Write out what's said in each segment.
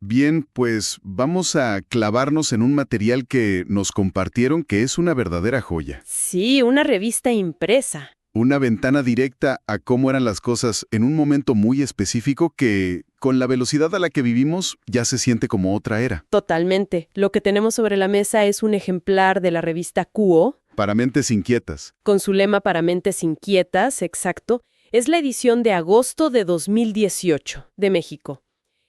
Bien, pues vamos a clavarnos en un material que nos compartieron que es una verdadera joya. Sí, una revista impresa. Una ventana directa a cómo eran las cosas en un momento muy específico que, con la velocidad a la que vivimos, ya se siente como otra era. Totalmente. Lo que tenemos sobre la mesa es un ejemplar de la revista Cuo, Para mentes inquietas. con su lema para mentes inquietas, exacto. Es la edición de agosto de 2018 de México.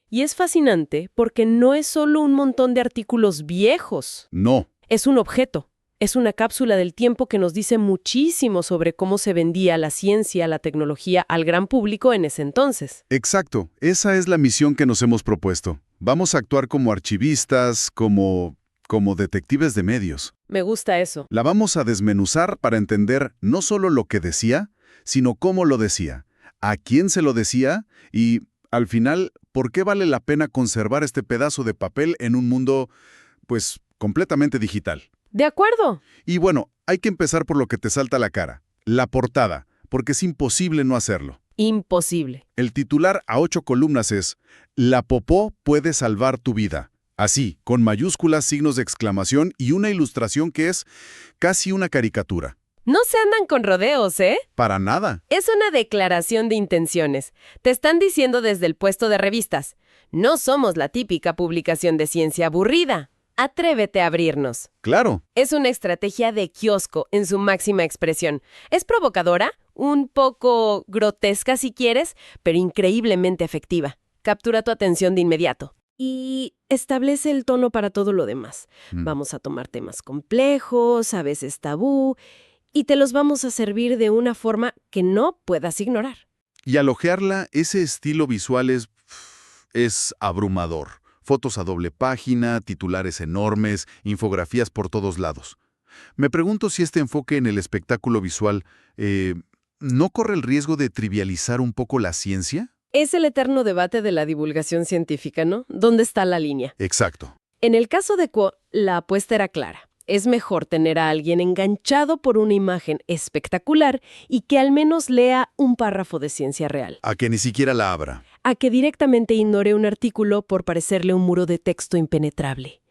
Y es fascinante porque no es solo un montón de artículos viejos. No. Es un objeto. Es una cápsula del tiempo que nos dice muchísimo sobre cómo se vendía la ciencia, la tecnología al gran público en ese entonces. Exacto. Esa es la misión que nos hemos propuesto. Vamos a actuar como archivistas, como detectives de medios. Me gusta eso. La vamos a desmenuzar para entender no solo lo que decía, sino cómo lo decía, a quién se lo decía y, al final, por qué vale la pena conservar este pedazo de papel en un mundo, pues, completamente digital. De acuerdo. Y bueno, hay que empezar por lo que te salta a la cara, la portada, porque es imposible no hacerlo. Imposible. El titular a 8 columnas es «La popó puede salvar tu vida». Así, con mayúsculas, signos de exclamación y una ilustración que es casi una caricatura. No se andan con rodeos, ¿eh? Para nada. Es una declaración de intenciones. Te están diciendo desde el puesto de revistas. No somos la típica publicación de ciencia aburrida. Atrévete a abrirnos. Claro. Es una estrategia de kiosco en su máxima expresión. Es provocadora, un poco grotesca si quieres, pero increíblemente efectiva. Captura tu atención de inmediato. Y establece el tono para todo lo demás. Vamos a tomar temas complejos, a veces tabú, y te los vamos a servir de una forma que no puedas ignorar. Y al ojearla, ese estilo visual es abrumador. Fotos a doble página, titulares enormes, infografías por todos lados. Me pregunto si este enfoque en el espectáculo visual ¿no corre el riesgo de trivializar un poco la ciencia? Es el eterno debate de la divulgación científica, ¿no? ¿Dónde está la línea? Exacto. En el caso de Kuo, la apuesta era clara. Es mejor tener a alguien enganchado por una imagen espectacular y que al menos lea un párrafo de ciencia real, A que ni siquiera la abra. a que directamente ignore un artículo por parecerle un muro de texto impenetrable.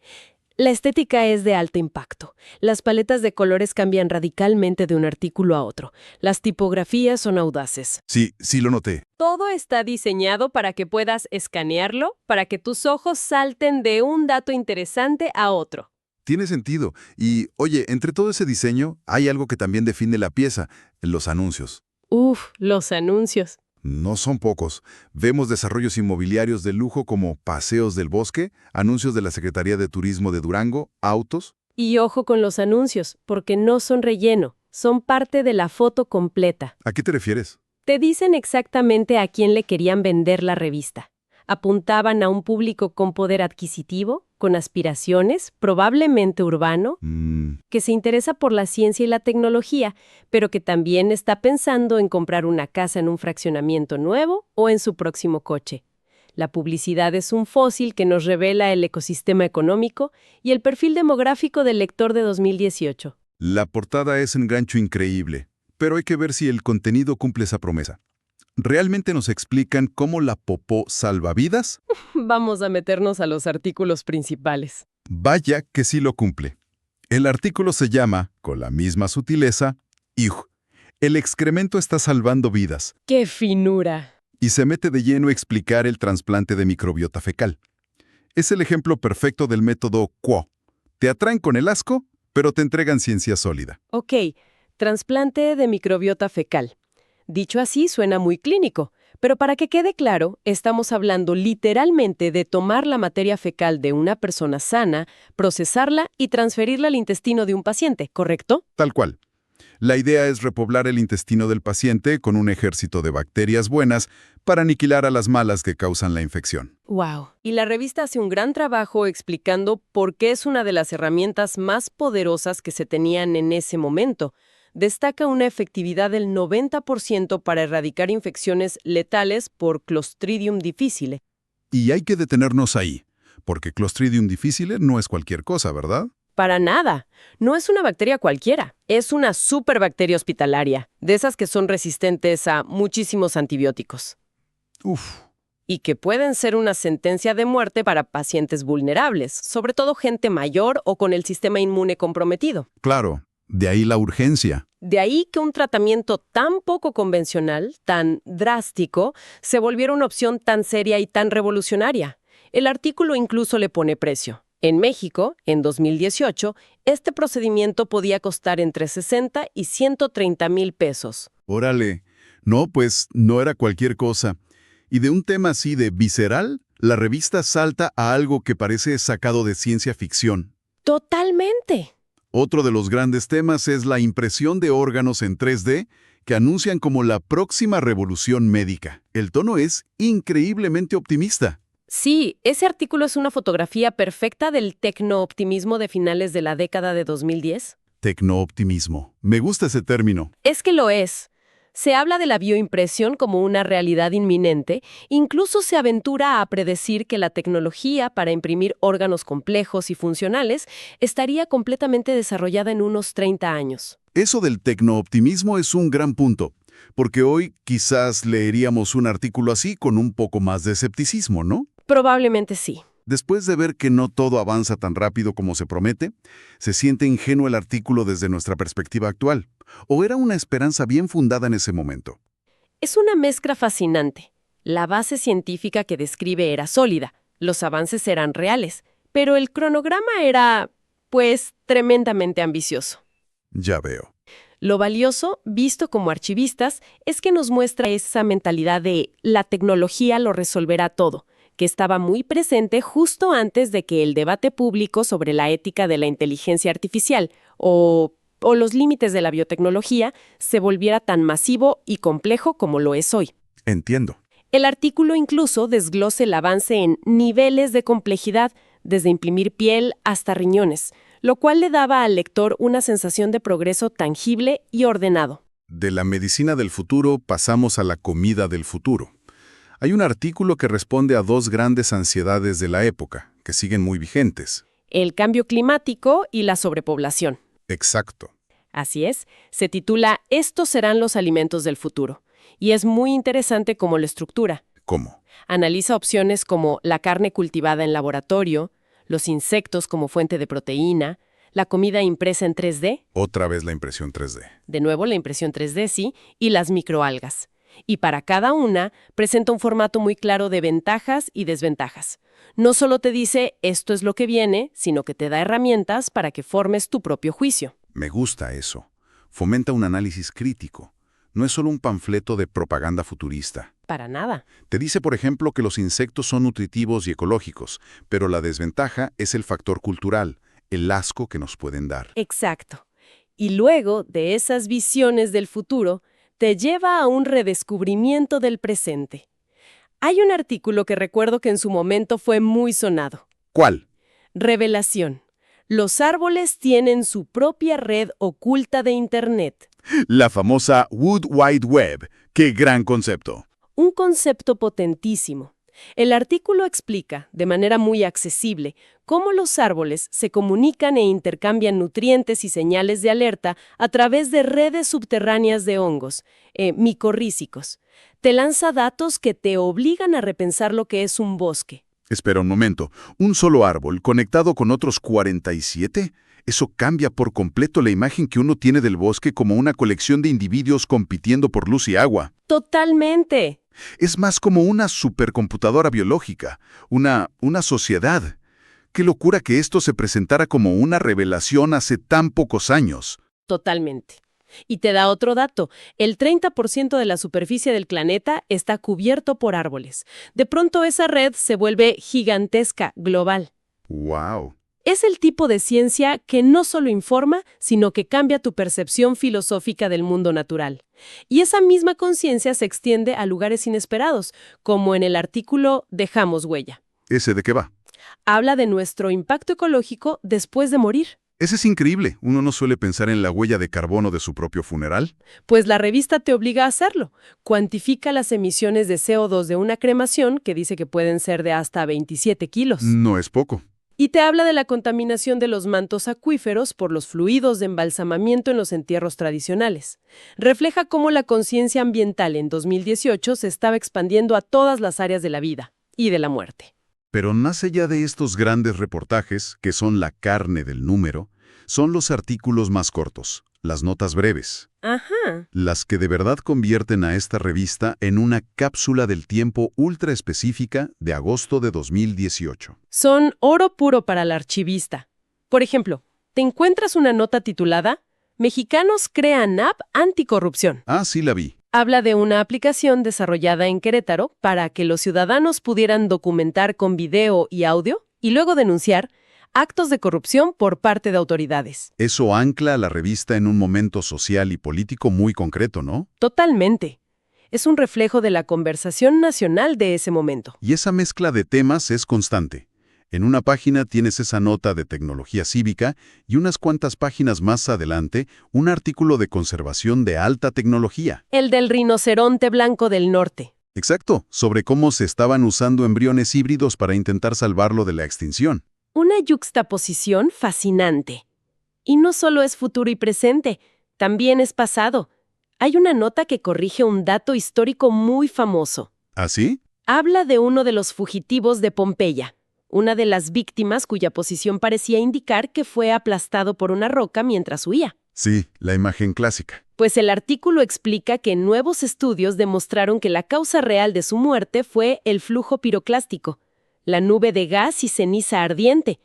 La estética es de alto impacto. Las paletas de colores cambian radicalmente de un artículo a otro. Las tipografías son audaces. Sí, sí lo noté. Todo está diseñado para que puedas escanearlo, para que tus ojos salten de un dato interesante a otro. Tiene sentido. Y, oye, entre todo ese diseño, hay algo que también define la pieza, los anuncios. Uf, los anuncios. No son pocos. Vemos desarrollos inmobiliarios de lujo como Paseos del Bosque, anuncios de la Secretaría de Turismo de Durango, autos. Y ojo con los anuncios, porque no son relleno, son parte de la foto completa. ¿A qué te refieres? Te dicen exactamente a quién le querían vender la revista. Apuntaban a un público con poder adquisitivo, con aspiraciones, probablemente urbano, que se interesa por la ciencia y la tecnología, pero que también está pensando en comprar una casa en un fraccionamiento nuevo o en su próximo coche. La publicidad es un fósil que nos revela el ecosistema económico y el perfil demográfico del lector de 2018. La portada es un gancho increíble, pero hay que ver si el contenido cumple esa promesa. ¿Realmente nos explican cómo la popó salva vidas? Vamos a meternos a los artículos principales. Vaya que sí lo cumple. El artículo se llama, con la misma sutileza, IJ. El excremento está salvando vidas. ¡Qué finura! Y se mete de lleno a explicar el trasplante de microbiota fecal. Es el ejemplo perfecto del método Kuo. Te atraen con el asco, pero te entregan ciencia sólida. Ok, trasplante de microbiota fecal. Dicho así, suena muy clínico, pero para que quede claro, estamos hablando literalmente de tomar la materia fecal de una persona sana, procesarla y transferirla al intestino de un paciente, ¿correcto? Tal cual. La idea es repoblar el intestino del paciente con un ejército de bacterias buenas para aniquilar a las malas que causan la infección. ¡Wow! Y la revista hace un gran trabajo explicando por qué es una de las herramientas más poderosas que se tenían en ese momento. Destaca una efectividad del 90% para erradicar infecciones letales por Clostridium difficile. Y hay que detenernos ahí, porque Clostridium difficile no es cualquier cosa, ¿verdad? Para nada. No es una bacteria cualquiera. Es una superbacteria hospitalaria, de esas que son resistentes a muchísimos antibióticos. Uf, y que pueden ser una sentencia de muerte para pacientes vulnerables, sobre todo gente mayor o con el sistema inmune comprometido. Claro, de ahí la urgencia. De ahí que un tratamiento tan poco convencional, tan drástico, se volviera una opción tan seria y tan revolucionaria. El artículo incluso le pone precio. En México, en 2018, este procedimiento podía costar entre 60 y 130 mil pesos. Órale. No, pues no era cualquier cosa. Y de un tema así de visceral, la revista salta a algo que parece sacado de ciencia ficción. ¡Totalmente! Otro de los grandes temas es la impresión de órganos en 3D que anuncian como la próxima revolución médica. El tono es increíblemente optimista. Sí, ese artículo es una fotografía perfecta del tecnooptimismo de finales de la década de 2010. Tecnooptimismo. Me gusta ese término. Es que lo es. Se habla de la bioimpresión como una realidad inminente, incluso se aventura a predecir que la tecnología para imprimir órganos complejos y funcionales estaría completamente desarrollada en unos 30 años. Eso del tecnooptimismo es un gran punto, porque hoy quizás leeríamos un artículo así con un poco más de escepticismo, ¿no? Probablemente sí. Después de ver que no todo avanza tan rápido como se promete, se siente ingenuo el artículo desde nuestra perspectiva actual. ¿O era una esperanza bien fundada en ese momento? Es una mezcla fascinante. La base científica que describe era sólida, los avances eran reales, pero el cronograma era, pues, tremendamente ambicioso. Ya veo. Lo valioso, visto como archivistas, es que nos muestra esa mentalidad de la tecnología lo resolverá todo, que estaba muy presente justo antes de que el debate público sobre la ética de la inteligencia artificial o los límites de la biotecnología se volviera tan masivo y complejo como lo es hoy. Entiendo. El artículo incluso desglosa el avance en niveles de complejidad, desde imprimir piel hasta riñones, lo cual le daba al lector una sensación de progreso tangible y ordenado. De la medicina del futuro pasamos a la comida del futuro. Hay un artículo que responde a dos grandes ansiedades de la época, que siguen muy vigentes. El cambio climático y la sobrepoblación. Exacto. Así es, se titula Estos serán los alimentos del futuro. Y es muy interesante cómo lo estructura. ¿Cómo? Analiza opciones como la carne cultivada en laboratorio, los insectos como fuente de proteína, la comida impresa en 3D. Otra vez la impresión 3D. De nuevo la impresión 3D, sí, y las microalgas. Y para cada una, presenta un formato muy claro de ventajas y desventajas. No solo te dice esto es lo que viene, sino que te da herramientas para que formes tu propio juicio. Me gusta eso. Fomenta un análisis crítico. No es solo un panfleto de propaganda futurista. Para nada. Te dice, por ejemplo, que los insectos son nutritivos y ecológicos, pero la desventaja es el factor cultural, el asco que nos pueden dar. Exacto. Y luego de esas visiones del futuro, te lleva a un redescubrimiento del presente. Hay un artículo que recuerdo que en su momento fue muy sonado. ¿Cuál? Revelación. Los árboles tienen su propia red oculta de Internet. La famosa Wood Wide Web. ¡Qué gran concepto! Un concepto potentísimo. El artículo explica, de manera muy accesible, cómo los árboles se comunican e intercambian nutrientes y señales de alerta a través de redes subterráneas de hongos, micorrízicos. Te lanza datos que te obligan a repensar lo que es un bosque. Espera un momento. ¿Un solo árbol conectado con otros 47? Eso cambia por completo la imagen que uno tiene del bosque como una colección de individuos compitiendo por luz y agua. ¡Totalmente! Es más como una supercomputadora biológica, una sociedad. Qué locura que esto se presentara como una revelación hace tan pocos años. Totalmente. Y te da otro dato. El 30% de la superficie del planeta está cubierto por árboles. De pronto esa red se vuelve gigantesca, global. ¡Wow! Es el tipo de ciencia que no solo informa, sino que cambia tu percepción filosófica del mundo natural. Y esa misma conciencia se extiende a lugares inesperados, como en el artículo Dejamos huella. ¿Ese de qué va? Habla de nuestro impacto ecológico después de morir. Ese es increíble. Uno no suele pensar en la huella de carbono de su propio funeral. Pues la revista te obliga a hacerlo. Cuantifica las emisiones de CO2 de una cremación que dice que pueden ser de hasta 27 kilos. No es poco. Y te habla de la contaminación de los mantos acuíferos por los fluidos de embalsamamiento en los entierros tradicionales. Refleja cómo la conciencia ambiental en 2018 se estaba expandiendo a todas las áreas de la vida y de la muerte. Pero más allá de estos grandes reportajes, que son la carne del número, son los artículos más cortos, las notas breves, Ajá. las que de verdad convierten a esta revista en una cápsula del tiempo ultra específica de agosto de 2018. Son oro puro para el archivista. Por ejemplo, te encuentras una nota titulada Mexicanos crean app anticorrupción. Ah, sí la vi. Habla de una aplicación desarrollada en Querétaro para que los ciudadanos pudieran documentar con video y audio y luego denunciar actos de corrupción por parte de autoridades. Eso ancla a la revista en un momento social y político muy concreto, ¿no? Totalmente. Es un reflejo de la conversación nacional de ese momento. Y esa mezcla de temas es constante. En una página tienes esa nota de tecnología cívica y unas cuantas páginas más adelante, un artículo de conservación de alta tecnología. El del rinoceronte blanco del norte. Exacto, sobre cómo se estaban usando embriones híbridos para intentar salvarlo de la extinción. Una yuxtaposición fascinante. Y no solo es futuro y presente, también es pasado. Hay una nota que corrige un dato histórico muy famoso. ¿Así? Habla de uno de los fugitivos de Pompeya, una de las víctimas cuya posición parecía indicar que fue aplastado por una roca mientras huía. Sí, la imagen clásica. Pues el artículo explica que nuevos estudios demostraron que la causa real de su muerte fue el flujo piroclástico, la nube de gas y ceniza ardiente,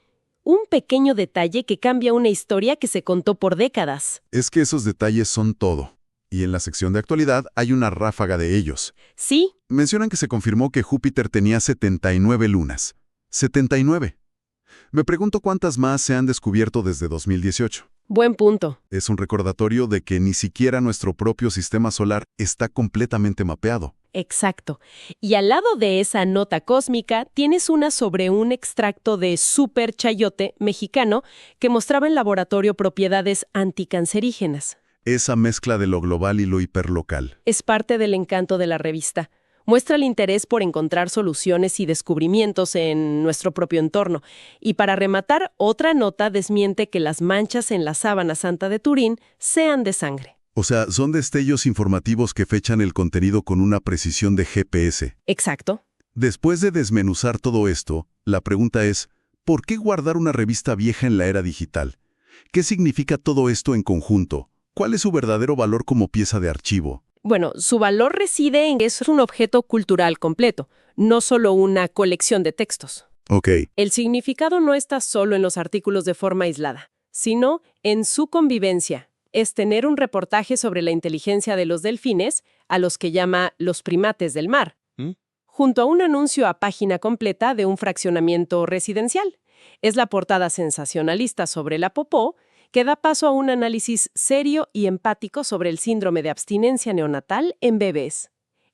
un pequeño detalle que cambia una historia que se contó por décadas. Es que esos detalles son todo. Y en la sección de actualidad hay una ráfaga de ellos. Sí, Mencionan que se confirmó que Júpiter tenía 79 lunas. 79. Me pregunto cuántas más se han descubierto desde 2018. buen punto. Es un recordatorio de que ni siquiera nuestro propio sistema solar está completamente mapeado. Exacto. Y al lado de esa nota cósmica tienes una sobre un extracto de super chayote mexicano que mostraba en laboratorio propiedades anticancerígenas. Esa mezcla de lo global y lo hiperlocal. Es parte del encanto de la revista. Muestra el interés por encontrar soluciones y descubrimientos en nuestro propio entorno. Y para rematar, otra nota desmiente que las manchas en la sábana santa de Turín sean de sangre. O sea, son destellos informativos que fechan el contenido con una precisión de GPS. Exacto. Después de desmenuzar todo esto, la pregunta es, ¿por qué guardar una revista vieja en la era digital? ¿Qué significa todo esto en conjunto? ¿Cuál es su verdadero valor como pieza de archivo? Bueno, su valor reside en que es un objeto cultural completo, no solo una colección de textos. Ok. El significado no está solo en los artículos de forma aislada, sino en su convivencia. Es tener un reportaje sobre la inteligencia de los delfines, a los que llama los primates del mar, junto a un anuncio a página completa de un fraccionamiento residencial. Es la portada sensacionalista sobre la popó, que da paso a un análisis serio y empático sobre el síndrome de abstinencia neonatal en bebés.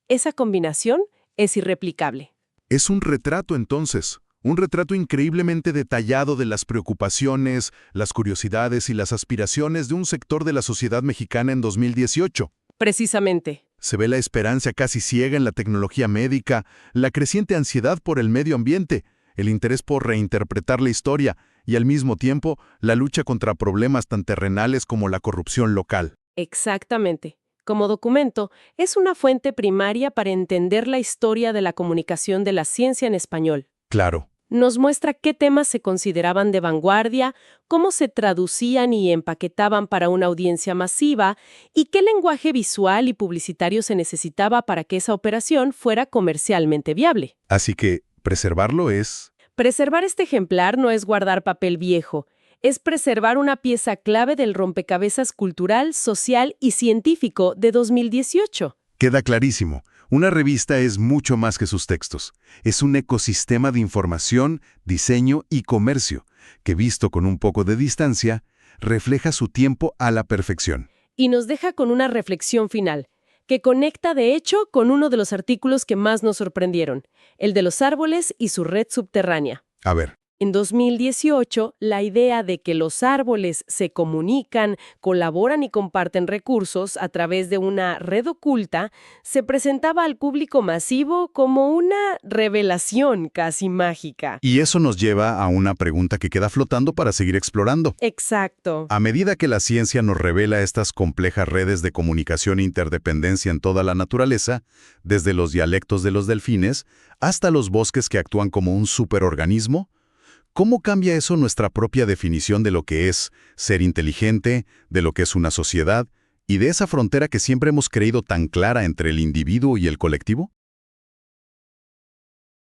Esa combinación es irreplicable. Es un retrato entonces, un retrato increíblemente detallado de las preocupaciones, las curiosidades y las aspiraciones de un sector de la sociedad mexicana en 2018. Precisamente. Se ve la esperanza casi ciega en la tecnología médica, la creciente ansiedad por el medio ambiente, el interés por reinterpretar la historia y al mismo tiempo la lucha contra problemas tan terrenales como la corrupción local. Exactamente. Como documento, es una fuente primaria para entender la historia de la comunicación de la ciencia en español. Claro. Nos muestra qué temas se consideraban de vanguardia, cómo se traducían y empaquetaban para una audiencia masiva y qué lenguaje visual y publicitario se necesitaba para que esa operación fuera comercialmente viable. Así que preservarlo es... Preservar este ejemplar no es guardar papel viejo, es preservar una pieza clave del rompecabezas cultural, social y científico de 2018. Queda clarísimo. Una revista es mucho más que sus textos. Es un ecosistema de información, diseño y comercio, que visto con un poco de distancia, refleja su tiempo a la perfección. Y nos deja con una reflexión final, que conecta de hecho con uno de los artículos que más nos sorprendieron, el de los árboles y su red subterránea. A ver. En 2018, la idea de que los árboles se comunican, colaboran y comparten recursos a través de una red oculta se presentaba al público masivo como una revelación casi mágica. Y eso nos lleva a una pregunta que queda flotando para seguir explorando. Exacto. A medida que la ciencia nos revela estas complejas redes de comunicación e interdependencia en toda la naturaleza, desde los dialectos de los delfines hasta los bosques que actúan como un superorganismo, ¿cómo cambia eso nuestra propia definición de lo que es ser inteligente, de lo que es una sociedad, y de esa frontera que siempre hemos creído tan clara entre el individuo y el colectivo?